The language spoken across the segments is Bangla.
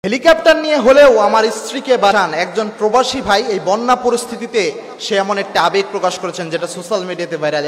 হেলিকপ্টার নিয়ে হলেও আমার স্ত্রীকে বাঁচান একজন প্রবাসী ভাই এই বন্যা পরিস্থিতিতে সে এমন একটা আবেগ প্রকাশ করেছেন যেটা সোশ্যাল মিডিয়াতে ভাইরাল।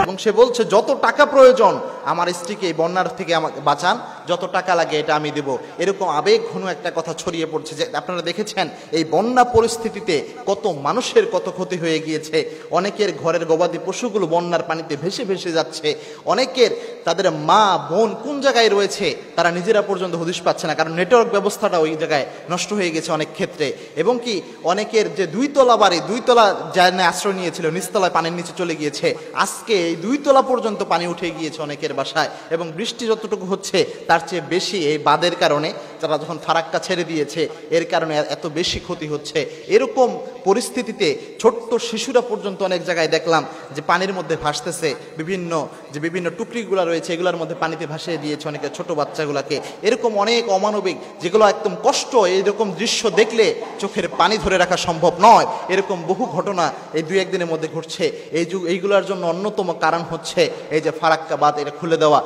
এবং সে বলছে যত টাকা প্রয়োজন আমার স্ত্রীকে এই বন্যার থেকে আমাকে বাঁচান, যত টাকা লাগে এটা আমি দেব। এরকম আবেগ ঘন একটা কথা ছড়িয়ে পড়ছে যে আপনারা দেখেছেন এই বন্যা পরিস্থিতিতে কত মানুষের কত ক্ষতি হয়ে গিয়েছে। অনেকের ঘরের গবাদি পশুগুলো বন্যার পানিতে ভেসে ভেসে যাচ্ছে। অনেকের তাদের মা বোন কোন জায়গায় রয়েছে তারা নিজেরা পর্যন্ত হদিশ পাচ্ছে না, কারণ নেটওয়ার্ক ব্যবস্থাটা ওই জায়গায় নষ্ট হয়ে গেছে অনেক ক্ষেত্রে। এবং কি অনেকের যে 2 তলা বাড়ি, 2 তলা যারা আশ্রয় নিয়েছিল নিচতলায় পানির নিচে চলে গিয়েছে। আজকে এই 2 তলা পর্যন্ত পানি উঠে গিয়েছে অনেকের বাসায়। এবং বৃষ্টি যতটুকু হচ্ছে তার চেয়ে বেশি এই বাঁধের কারণে, যারা যখন ফারাক্কা ছেড়ে দিয়েছে এর কারণে এত বেশি ক্ষতি হচ্ছে। এরকম পরিস্থিতিতে ছোট্ট শিশুরা পর্যন্ত অনেক জায়গায় দেখলাম যে পানির মধ্যে ভাসতেছে। বিভিন্ন টুকরিগুলো রয়েছে এগুলোর মধ্যে পানিতে ভাসিয়ে দিয়েছে অনেকে ছোট বাচ্চাগুলোকে। এরকম অনেক অমানবিক যেগুলো একদম কষ্ট, এইরকম দৃশ্য দেখলে চোখের পানি ধরে রাখা সম্ভব নয়। এরকম বহু ঘটনা এই 2-1 দিনের মধ্যে ঘটছে। এইগুলোর জন্য অন্যতম কারণ হচ্ছে এই যে ফারাক্কা বাঁধ এটা খুলে দেওয়া।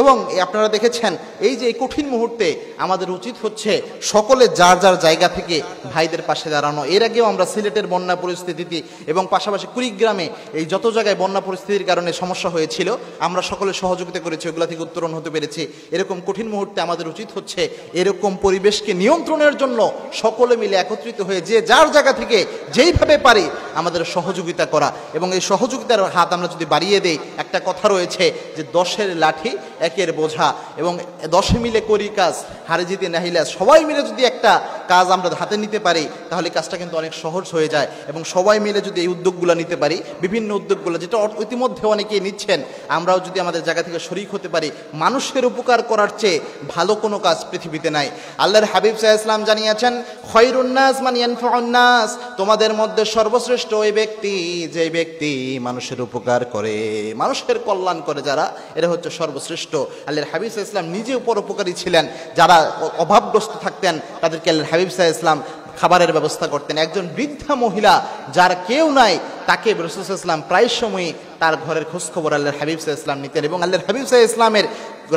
এবং আপনারা দেখেছেন এই যে এই কঠিন মুহূর্তে আমাদের উচিত হচ্ছে সকলে যার যার জায়গা থেকে ভাইদের পাশে দাঁড়ানো। এর আগেও আমরা সিলেটের বন্যা পরিস্থিতি এবং পাশাপাশি কুড়িগ্রামে এই যত জায়গায় বন্যা পরিস্থিতির কারণে সমস্যা হয়েছিল আমরা সকলে সহযোগিতা করেছি, ওগুলা থেকে উত্তরণ হতে পেরেছি। এরকম কঠিন মুহূর্তে আমাদের উচিত হচ্ছে এরকম পরিবেশকে নিয়ন্ত্রণের জন্য সকলে মিলে একত্রিত হয়ে যে যার জায়গা থেকে যেইভাবে পারি আমাদের সহযোগিতা করা। এবং এই সহযোগিতার হাত আমরা যদি বাড়িয়ে দেই, একটা কথা রয়েছে যে 10-এর লাঠি 1-এর বোঝা, এবং 10 মিলে করি কাজ হারে জিতে নাহিলা। সবাই মিলে যদি একটা কাজ আমরা হাতে নিতে পারি তাহলে কাজটা কিন্তু অনেক সহজ হয়ে যায়। এবং সবাই মিলে যদি এই উদ্যোগগুলো নিতে পারি, বিভিন্ন উদ্যোগগুলো যেটা ইতিমধ্যে অনেকেই নিচ্ছেন, আমরাও যদি আমাদের জায়গা থেকে শরিক হতে পারি, মানুষের উপকার করার চেয়ে ভালো কোনো কাজ পৃথিবীতে নাই। আল্লাহর হাবিব সাল্লাল্লাহু আলাইহি ওয়াসাল্লাম জানিয়েছেন খায়রুন নাস মান ইয়ানফাউন নাস, তোমাদের মধ্যে সর্বশ্রেষ্ঠ ওই ব্যক্তি যে ব্যক্তি মানুষের উপকার করে, মানুষের কল্যাণ করে যারা, এরা হচ্ছে সর্বশ্রেষ্ঠ। আল্লাহর হাবিব সাল্লাল্লাহু আলাইহি ওয়াসাল্লাম নিজে পরোপকারী ছিলেন। যারা অভাবগ্রস্ত থাকতেন তাদেরকে আল্লাহর হাবিব সাল্লাল্লাহু আলাইহি ওয়াসাল্লাম খাবারের ব্যবস্থা করতেন। একজন বৃদ্ধা মহিলা যার কেউ নাই তাকে রাসূল সাল্লাল্লাহু আলাইহি ওয়াসাল্লাম প্রায় সময়ই তার ঘরের খোঁজখবর আল্লাহর হাবিব সাল্লাল্লাহু আলাইহি ওয়াসাল্লাম নিতেন। এবং আল্লাহর হাবিব সাল্লাল্লাহু আলাইহি ওয়াসাল্লামের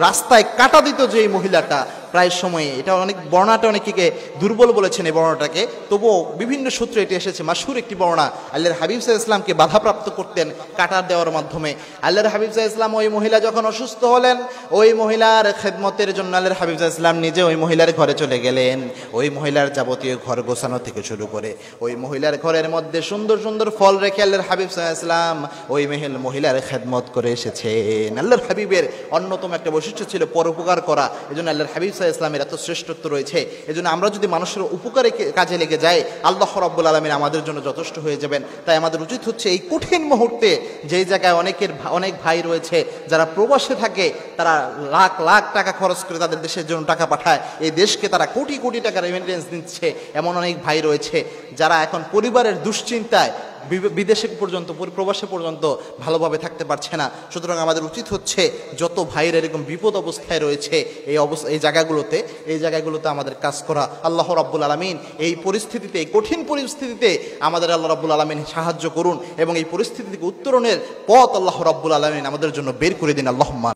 রাস্তায় কাটা দিত যে এই মহিলাটা প্রায় সময়ে, এটা অনেক বর্ণনাটা অনেকে দুর্বল বলেছেন এই বর্ণনাটাকে, তবুও বিভিন্ন সূত্রে এটি এসেছে মাশহুর একটি বর্ণনা। আল্লাহর হাবিব সাল্লাল্লাহু আলাইহি ওয়াসাল্লামকে বাধাপ্রাপ্ত করতেন কাটা দেওয়ার মাধ্যমে। আল্লাহর হাবিব সাল্লাল্লাহু আলাইহি ওয়াসাল্লাম ওই মহিলা যখন অসুস্থ হলেন, ওই মহিলার খেদমতের জন্য আল্লাহর হাবিব সাল্লাল্লাহু আলাইহি ওয়াসাল্লাম নিজে ওই মহিলার ঘরে চলে গেলেন। ওই মহিলার যাবতীয় ঘর গোছানো থেকে শুরু করে ওই মহিলার ঘরের মধ্যে সুন্দর সুন্দর ফল রেখে আল্লাহর হাবিব সাল্লাল্লাহু আলাইহি ওয়াসাল্লাম ওই মহিলার খেদমত করে এসেছেন। আল্লাহর হাবিবের অন্যতম একটা বৈশিষ্ট্য ছিল পরোপকার করা। এজন্য আল্লাহর হাবিব সাল্লাল্লাহু আলাইহি ওয়াসাল্লামের এত শ্রেষ্ঠত্ব রয়েছে। এজন্য আমরা যদি মানুষের উপকারে কাজে লেগে যাই, আল্লাহ রাব্বুল আলামিন আমাদের জন্য যথেষ্ট হয়ে যাবেন। তাই আমাদের উচিত হচ্ছে এই কঠিন মুহূর্তে যেই জায়গায় অনেক ভাই রয়েছে যারা প্রবাসে থাকে, তারা লাখ লাখ টাকা খরচ করে তাদের দেশের জন্য টাকা পাঠায়, এই দেশকে তারা কোটি কোটি টাকা রেমিটেন্স দিচ্ছে। এমন অনেক ভাই রয়েছে যারা এখন পরিবারের দুশ্চিন্তায় বিদেশে পর্যন্ত প্রবাসে পর্যন্ত ভালোভাবে থাকতে পারছে না। সুতরাং আমাদের উচিত হচ্ছে যত ভাইয়ের এরকম বিপদ অবস্থায় রয়েছে এই জায়গাগুলোতে আমাদের কাজ করা। আল্লাহ রাব্বুল আলামিন এই পরিস্থিতিতে, এই কঠিন পরিস্থিতিতে আমাদের আল্লাহ রাব্বুল আলামিন সাহায্য করুন এবং এই পরিস্থিতি থেকে উত্তরণের পথ আল্লাহ রাব্বুল আলামিন আমাদের জন্য বের করে দিন। আল্লাহুম্মা